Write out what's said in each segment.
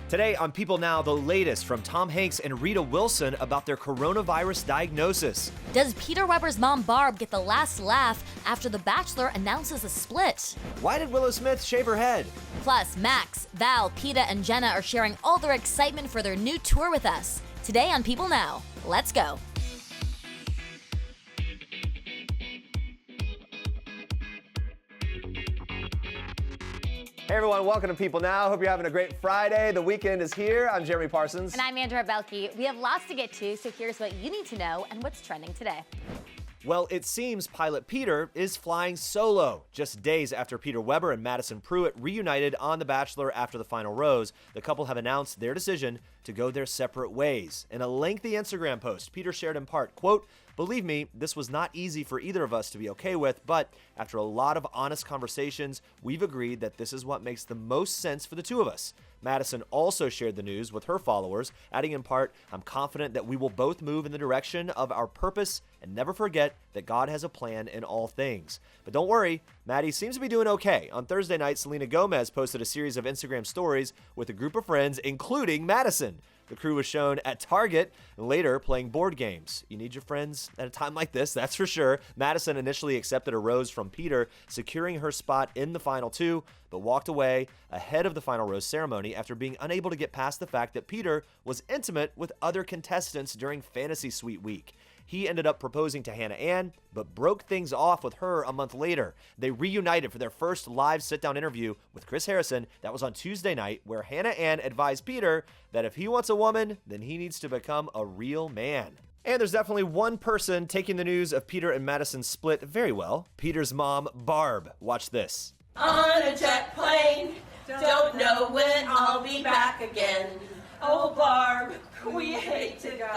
Today on People Now, the latest from Tom Hanks and Rita Wilson about their coronavirus diagnosis. Does Peter Weber's mom Barb get the last laugh after The Bachelor announces a split? Why did Willow Smiths shave her head? Plus, Max, Val, Peta, and Jenna are sharing all their excitement for their new tour with us. Today on People Now, let's go. Hey everyone, welcome to People Now. Hope you're having a great Friday. The weekend is here. I'm Jeremy Parsons. And I'm Andrea Boehlke. We have lots to get to, so here's what you need to know and what's trending today. Well, it seems pilot Peter is flying solo. Just days after Peter Weber and Madison reunited on The Bachelor after the final rose, the couple have announced their decision to go their separate ways. In a lengthy Instagram post, Peter shared in part, quote, "Believe me, this was not easy for either of us to be okay with, but after a lot of honest conversations, we've agreed that this is what makes the most sense for the two of us." Madison also shared the news with her followers, adding in part, "I'm confident that we will both move in the direction of our purpose and never forget that God has a plan in all things." But don't worry, Maddie seems to be doing okay. On Thursday night, Selena Gomez posted a series of Instagram stories with a group of friends, including Madison. The crew was shown at Target and later playing board games. You need your friends at a time like this, that's for sure. Madison initially accepted a rose from Peter, securing her spot in the final two, but walked away ahead of the final rose ceremony after being unable to get past the fact that Peter was intimate with other contestants during Fantasy Suite Week. He ended up proposing to Hannah Ann, but broke things off with her a month later. They reunited for their first live sit-down interview with Chris Harrison. That was on Tuesday night, where Hannah Ann advised Peter that if he wants a woman, then he needs to become a real man. And there's definitely one person taking the news of Peter and Madison's split very well. Peter's mom, Barb. Watch this. On a jet plane, don't know when I'll be back again. Oh, Barb, we hate to go.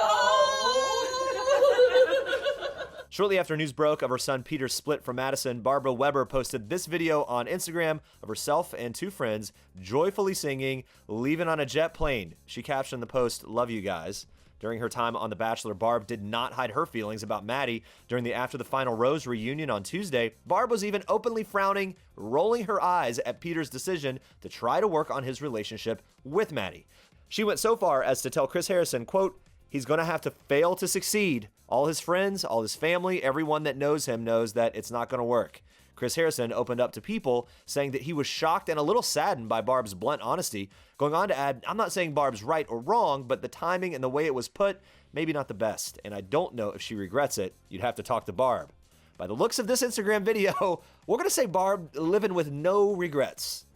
Shortly after news broke of her son Peter's split from Madison, Barbara Weber posted this video on Instagram of herself and two friends joyfully singing, "Leaving on a Jet Plane." She captioned the post, "Love you guys." During her time on The Bachelor, Barb did not hide her feelings about Maddie. During the After the Final Rose reunion on Tuesday, Barb was even openly frowning, rolling her eyes at Peter's decision to try to work on his relationship with Maddie. She went so far as to tell Chris Harrison, quote, "He's going to have to fail to succeed. All his friends, all his family, everyone that knows him knows that it's not going to work." Chris Harrison opened up to People, saying that he was shocked and a little saddened by Barb's blunt honesty, going on to add, "I'm not saying Barb's right or wrong, but the timing and the way it was put, maybe not the best, and I don't know if she regrets it. You'd have to talk to Barb." By the looks of this Instagram video, we're going to say Barb living with no regrets.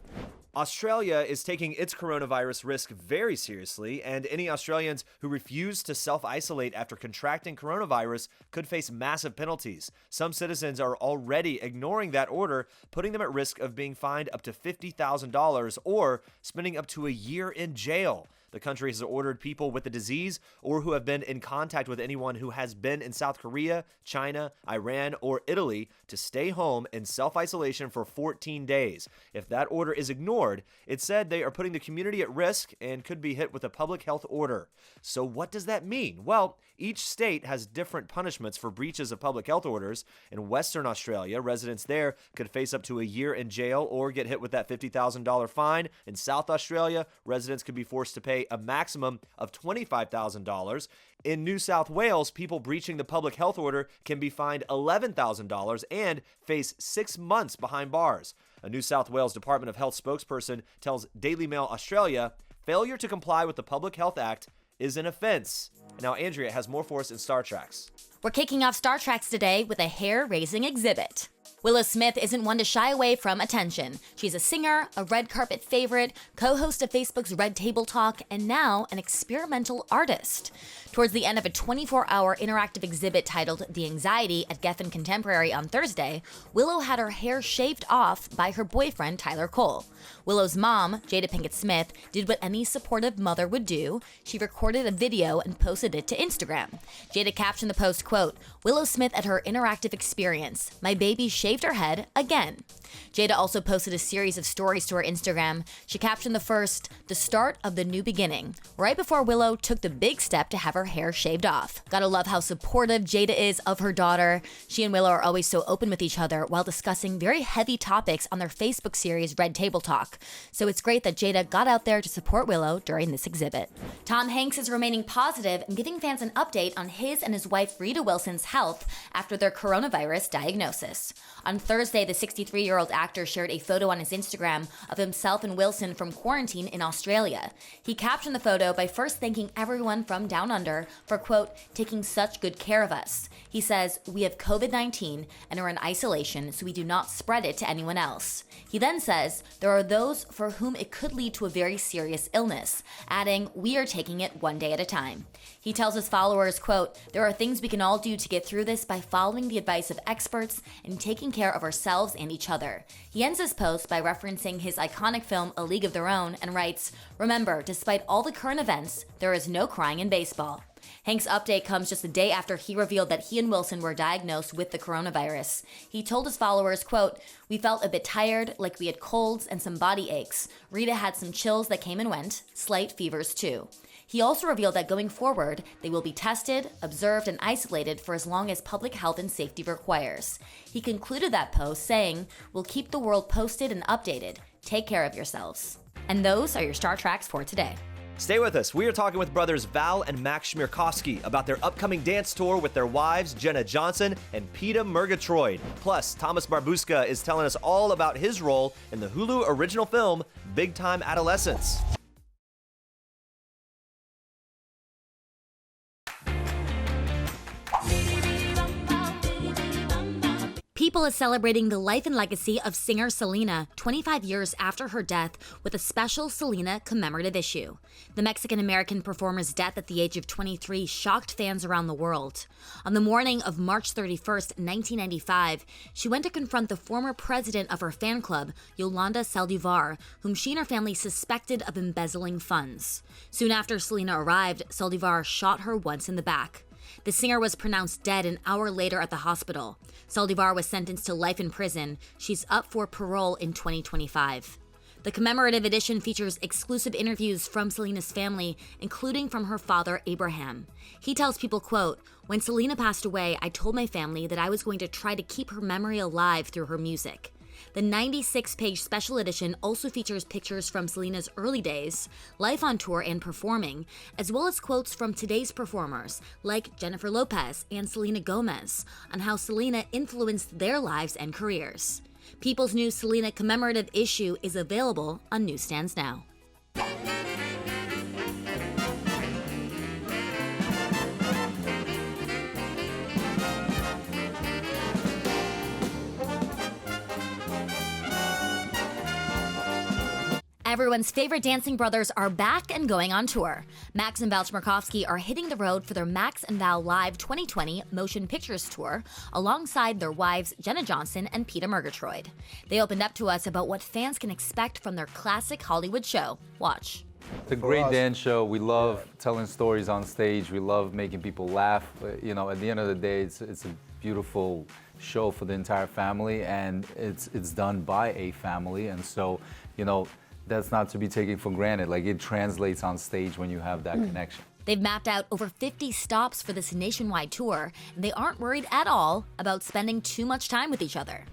Australia is taking its coronavirus risk very seriously, and any Australians who refuse to self-isolate after contracting coronavirus could face massive penalties. Some citizens are already ignoring that order, putting them at risk of being fined up to $50,000 or spending up to a year in jail. The country has ordered people with the disease or who have been in contact with anyone who has been in South Korea, China, Iran, or Italy to stay home in self-isolation for 14 days. If that order is ignored, it said they are putting the community at risk and could be hit with a public health order. So what does that mean? Well, each state has different punishments for breaches of public health orders. In Western Australia, residents there could face up to a year in jail or get hit with that $50,000 fine. In South Australia, residents could be forced to pay a maximum of $25,000. In New South Wales, people breaching the public health order can be fined $11,000 and face 6 months behind bars. A New South Wales Department of Health spokesperson tells Daily Mail Australia, failure to comply with the Public Health Act is an offense. Now, Andrea has more for us in Star Treks. We're kicking off Star Treks today with a hair-raising exhibit. Willow Smith isn't one to shy away from attention. She's a singer, a red carpet favorite, co-host of Facebook's Red Table Talk, and now an experimental artist. Towards the end of a 24-hour interactive exhibit titled The Anxiety at Geffen Contemporary on Thursday, Willow had her hair shaved off by her boyfriend, Tyler Cole. Willow's mom, Jada Pinkett Smith, did what any supportive mother would do. She recorded a video and posted it to Instagram. Jada captioned the post, quote, quote, Willow Smith at her interactive experience. My baby shaved her head again. Jada also posted a series of stories to her Instagram. She captioned the first, the start of the new beginning, right before Willow took the big step to have her hair shaved off. Gotta love how supportive Jada is of her daughter. She and Willow are always so open with each other while discussing very heavy topics on their Facebook series Red Table Talk. So it's great that Jada got out there to support Willow during this exhibit. Tom Hanks is remaining positive and giving fans an update on his and his wife Rita Wilson's health after their coronavirus diagnosis. On Thursday, the 63-year-old actor shared a photo on his Instagram of himself and Wilson from quarantine in Australia. He captioned the photo by first thanking everyone from Down Under for, quote, taking such good care of us. He says, we have COVID-19 and are in isolation so we do not spread it to anyone else. He then says, there are those for whom it could lead to a very serious illness, adding, we are taking it one day at a time. He tells his followers, quote, there are things we can all do to get through this by following the advice of experts and taking care of ourselves and each other. He ends his post by referencing his iconic film A League of Their Own and writes, remember, despite all the current events, there is no crying in baseball. Hank's update comes just a day after he revealed that he and Wilson were diagnosed with the coronavirus. He told his followers, quote, we felt a bit tired, like we had colds and some body aches. Rita had some chills that came and went, slight fevers too. He also revealed that going forward, they will be tested, observed, and isolated for as long as public health and safety requires. He concluded that post saying, we'll keep the world posted and updated. Take care of yourselves. And those are your Star Tracks for today. Stay with us. We are talking with brothers Val and Max Schmierkowski about their upcoming dance tour with their wives, Jenna Johnson and Peta Murgatroyd. Plus, Thomas Barbuska is telling us all about his role in the Hulu original film, Big Time Adolescents. People is celebrating the life and legacy of singer Selena 25 years after her death with a special Selena Commemorative issue. The Mexican-American performer's death at the age of 23 shocked fans around the world. On the morning of March 31st, 1995, she went to confront the former president of her fan club, Yolanda Saldivar, whom she and her family suspected of embezzling funds. Soon after Selena arrived, Saldivar shot her once in the back. The singer was pronounced dead an hour later at the hospital. Saldivar was sentenced to life in prison. She's up for parole in 2025. The commemorative edition features exclusive interviews from Selena's family, including from her father, Abraham. He tells people, quote, when Selena passed away, I told my family that I was going to try to keep her memory alive through her music. The 96-page special edition also features pictures from Selena's early days, life on tour and performing, as well as quotes from today's performers, like Jennifer Lopez and Selena Gomez, on how Selena influenced their lives and careers. People's new Selena Commemorative issue is available on newsstands now. Everyone's favorite dancing brothers are back and going on tour. Max and Val Schmierkowski are hitting the road for their Max and Val Live 2020 Motion Pictures Tour alongside their wives Jenna Johnson and Peta Murgatroyd. They opened up to us about what fans can expect from their classic Hollywood show. Watch. It's a great dance show. We love telling stories on stage. We love making people laugh. You know, at the end of the day, it's a beautiful show for the entire family, and it's done by a family, and so, you know, that's not to be taken for granted. Like, it translates on stage when you have that connection. They've mapped out over 50 stops for this nationwide tour, and they aren't worried at all about spending too much time with each other.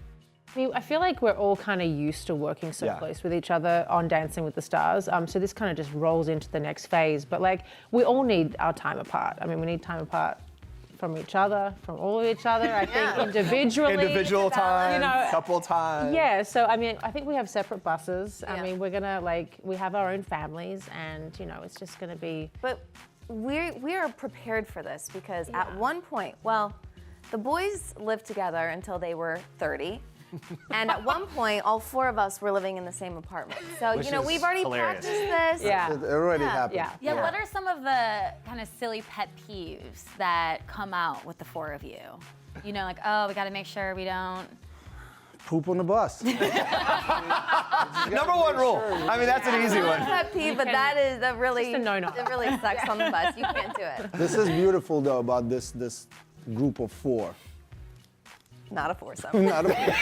I mean, I feel like we're all kind of used to working so close with each other on Dancing with the Stars. So this kind of just rolls into the next phase. But like, we all need our time apart. I mean, we need time apart from each other, from all of each other. I think individually. Individual time, you know, couple time. Yeah, so I mean, I think we have separate buses. I mean, we're gonna we have our own families, and you know, it's just gonna be. But we are prepared for this because at one point, well, the boys lived together until they were 30. And at one point, all four of us were living in the same apartment. So, you know, we've already practiced this. Yeah. It already happened. Yeah, what are some of the kind of silly pet peeves that come out with the four of you? You know, like, oh, we got to make sure we don't... Poop on the bus. Number one rule. I mean, that's an easy one. Pet peeve, but that really, Just a no-no. it really sucks on the bus. You can't do it. This is beautiful though about this group of 4. Not a foursome. Not a,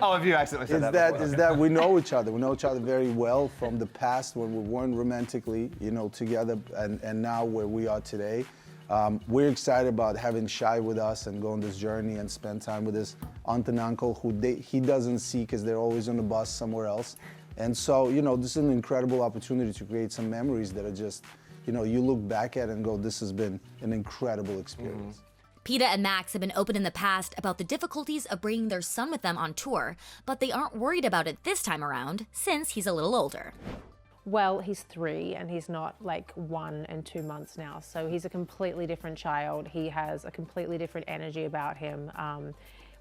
Oh, if you accidentally said is that we know each other. We know each other very well from the past when we weren't romantically, together, and now where we are today. We're excited about having Shai with us and go on this journey and spend time with his aunt and uncle who he doesn't see because they're always on the bus somewhere else. And so, this is an incredible opportunity to create some memories that are just, you look back at and go, this has been an incredible experience. Peta and Max have been open in the past about the difficulties of bringing their son with them on tour, but they aren't worried about it this time around since he's a little older. Well, he's 3 and he's not like 1 and 2 months now. So he's a completely different child. He has a completely different energy about him.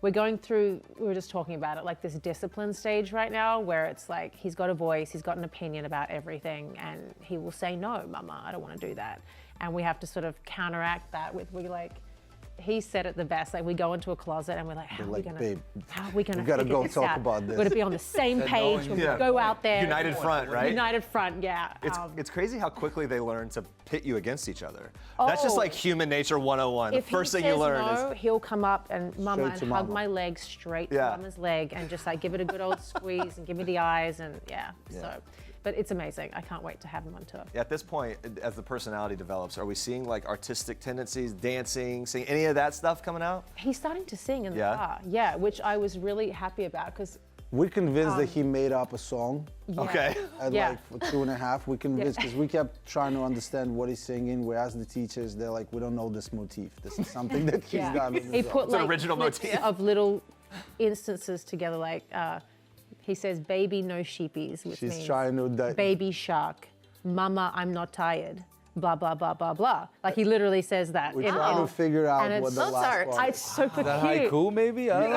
We're going through, we were just talking about it, like this discipline stage right now where it's like he's got a voice, he's got an opinion about everything, and he will say, no, Mama, I don't want to do that. And we have to sort of counteract that with, he said it the best. Like we go into a closet and we're like, how are we gonna babe, we gotta figure go this talk out? about this. We're gonna be on the same page when we go out there. United front, right? United front, yeah. It's crazy how quickly they learn to pit you against each other. That's just like human nature 101. The first thing you learn no, is he'll come up and Mama Straight and to hug Mama. my leg straight to Mama's leg and just like give it a good old squeeze and give me the eyes and so. But it's amazing. I can't wait to have him on tour. At this point, as the personality develops, are we seeing like artistic tendencies, dancing, seeing any of that stuff coming out? He's starting to sing in the car, which I was really happy about because We're convinced that he made up a song. Okay. At like for 2.5, we convinced because we kept trying to understand what he's singing. We asked the teachers, they're like, we don't know this motif. This is something that he's done. On his He own. put like an original clips motif. of little instances together, like he says, "Baby, no sheepies," which She's means trying to baby shark. Mama, I'm not tired. Blah blah blah blah blah. Like he literally says that. We're trying to figure out and what it's the last part It's super That cute. haiku, maybe? I don't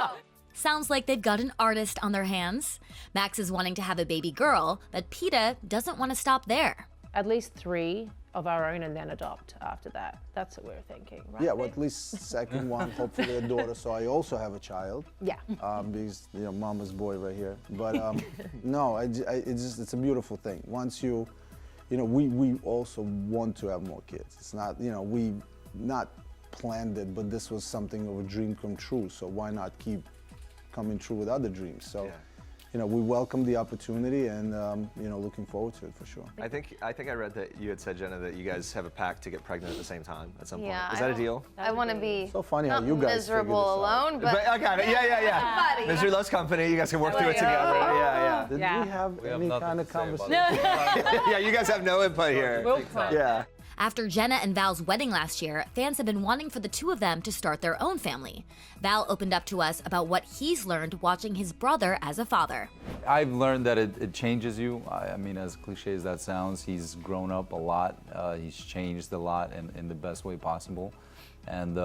know. Sounds like they've got an artist on their hands. Max is wanting to have a baby girl, but Peta doesn't want to stop there. At least 3 of our own and then adopt after that. That's what we're thinking, right? Yeah, well, at least second one, hopefully a daughter, so I also have a child. Yeah. Because, mama's boy right here. But no, it's a beautiful thing. Once we also want to have more kids. It's not, we not planned it, but this was something of a dream come true. So why not keep coming true with other dreams? So. We welcome the opportunity and, looking forward to it for sure. I think I read that you had said, Jenna, that you guys have a pact to get pregnant at the same time at some Yeah, point. Is that a deal? I want to be So funny how not you guys miserable figured this out. alone, but I got it. Yeah. Buddy. Misery loves company. You guys can work through it together. Yeah. Did we have any nothing kind of to say about conversation? Yeah, you guys have no input here. Yeah. After Jenna and Val's wedding last year, fans have been wanting for the two of them to start their own family. Val opened up to us about what he's learned watching his brother as a father. I've learned that it changes you. I mean, as cliche as that sounds, he's grown up a lot. He's changed a lot in the best way possible. And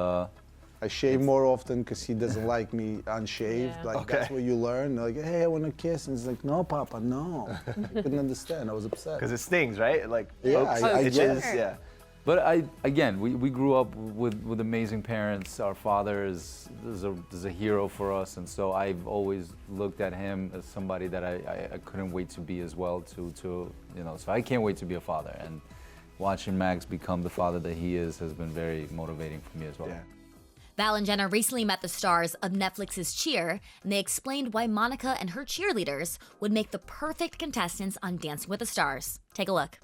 I shave more often because he doesn't like me unshaved. Yeah. Like that's what you learn. Like, hey, I want to kiss, and he's like, no, Papa, no. I couldn't understand. I was upset. Because it stings, right? It, like Yeah, pokes, I itches. guess. Yeah. But we grew up with amazing parents. Our father is a hero for us, and so I've always looked at him as somebody that I couldn't wait to be as well. So I can't wait to be a father. And watching Max become the father that he is has been very motivating for me as well. Yeah. Val and Jenna recently met the stars of Netflix's Cheer, and they explained why Monica and her cheerleaders would make the perfect contestants on Dancing with the Stars. Take a look.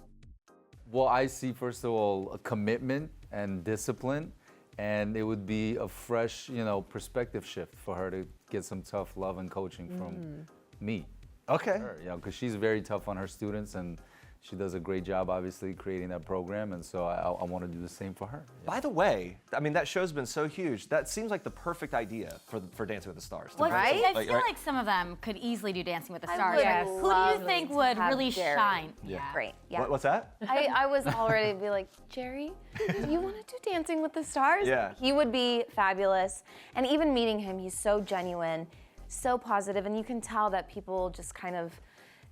Well, I see, first of all, a commitment and discipline, and it would be a fresh, perspective shift for her to get some tough love and coaching from me. Okay. Because she's very tough on her students, and she does a great job, obviously, creating that program, and so I want to do the same for her. By the way, I mean, that show's been so huge. That seems like the perfect idea for Dancing with the Stars. Well, Right? I feel like some of them could easily do Dancing with the Stars. would Like, who do love you think to would have really Jerry. shine? Great. Yeah. What's that? I was already be like, Jerry, do you want to do Dancing with the Stars? Yeah. He would be fabulous. And even meeting him, he's so genuine, so positive, and you can tell that people just kind of,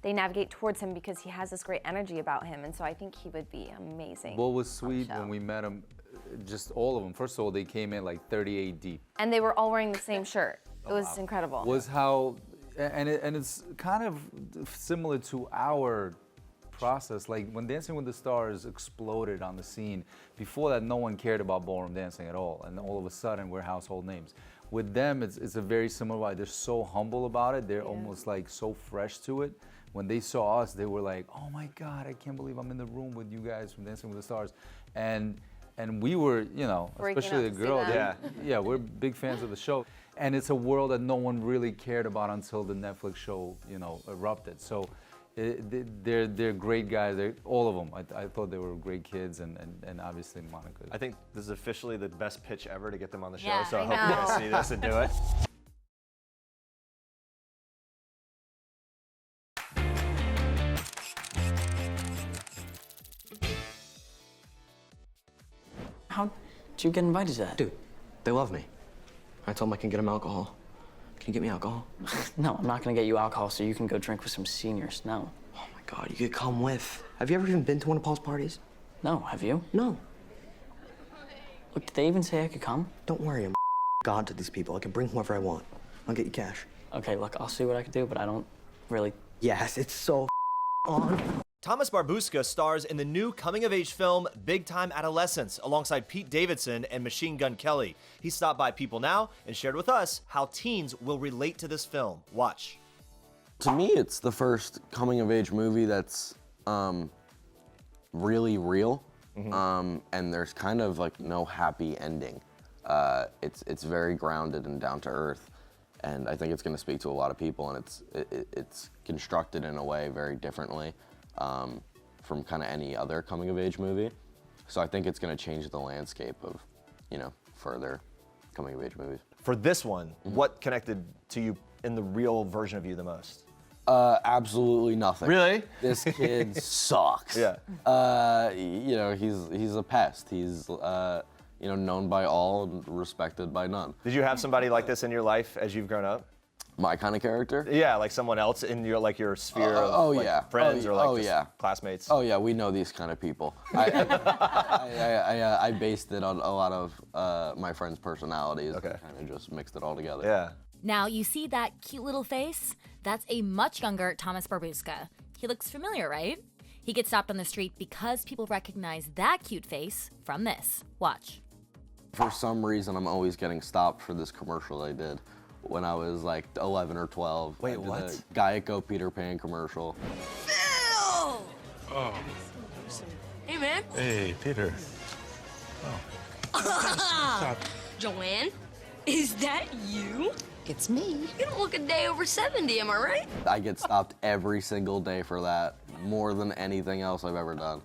they navigate towards him because he has this great energy about him. And so I think he would be amazing. What was sweet show. when we met him, just all of them, first of all, they came in like 38 deep. And they were all wearing the same shirt. It was incredible. Was how, and it's kind of similar to our process. Like when Dancing with the Stars exploded on the scene, before that no one cared about ballroom dancing at all, and all of a sudden we're household names. With them, it's a very similar way. They're so humble about it. They're almost like so fresh to it. When they saw us, they were like, oh my God, I can't believe I'm in the room with you guys from Dancing with the Stars. And we were, you know, especially the girls. Yeah, we're big fans of the show. And it's a world that no one really cared about until the Netflix show, you know, erupted. So they're great guys. All of them. I thought they were great kids, and obviously Monica. I think this is officially the best pitch ever to get them on the show. Yeah, so I I hope you guys see this and do it. How did you get invited to that? Dude, they love me. I told them I can get them alcohol. Can you get me alcohol? No, I'm not gonna get you alcohol so you can go drink with some seniors. No. Oh my God, you could come with. Have you ever even been to one of Paul's parties? No, have you? No. Look, did they even say I could come? Don't worry, I'm God to these people. I can bring whoever I want. I'll get you cash. Okay, look, I'll see what I can do, but I don't really... Yes, it's so on. Thomas Barbusca stars in the new coming-of-age film Time Adolescents alongside Pete Davidson and Machine Gun Kelly. He stopped by People Now and shared with us how teens will relate to this film. Watch. To me, it's the first coming-of-age movie that's really real, and there's kind of like no happy ending. It's very grounded and down to earth, and I think it's going to speak to a lot of people, and it's constructed in a way very differently from kind of any other coming-of-age movie. So I think it's going to change the landscape of, you know, further coming-of-age movies. For this one, what connected to you in the real version of you the most? Absolutely nothing. Really? This kid sucks. Yeah. You know, he's a pest. He's you know, known by all and respected by none. Did you have somebody like this in your life as you've grown up? My kind of character? Yeah, like someone else in your your sphere of friends or classmates. Oh yeah, we know these kind of people. I based it on a lot of my friends' personalities. Okay. Kind of just mixed it all together. Yeah. Now, you see that cute little face? That's a much younger Thomas Barbusca. He looks familiar, right? He gets stopped on the street because people recognize that cute face from this. Watch. For some reason, I'm always getting stopped for this commercial I did when I was like 11 or 12. Wait, I did what? A Geico Peter Pan commercial. Phil! Oh. Hey, man. Hey, Peter. Oh. Joanne, is that you? It's me. You don't look a day over 70, am I right? I get stopped every single day for that, more than anything else I've ever done.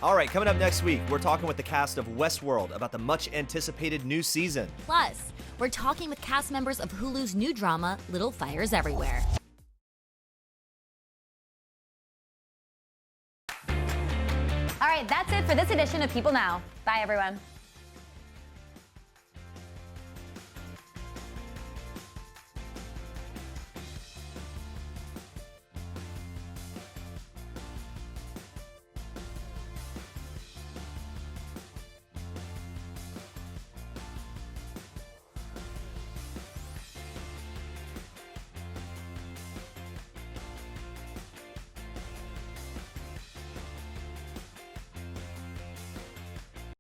All right, coming up next week, we're talking with the cast of Westworld about the much-anticipated new season. Plus, we're talking with cast members of Hulu's new drama, Little Fires Everywhere. All right, that's it for this edition of People Now. Bye, everyone.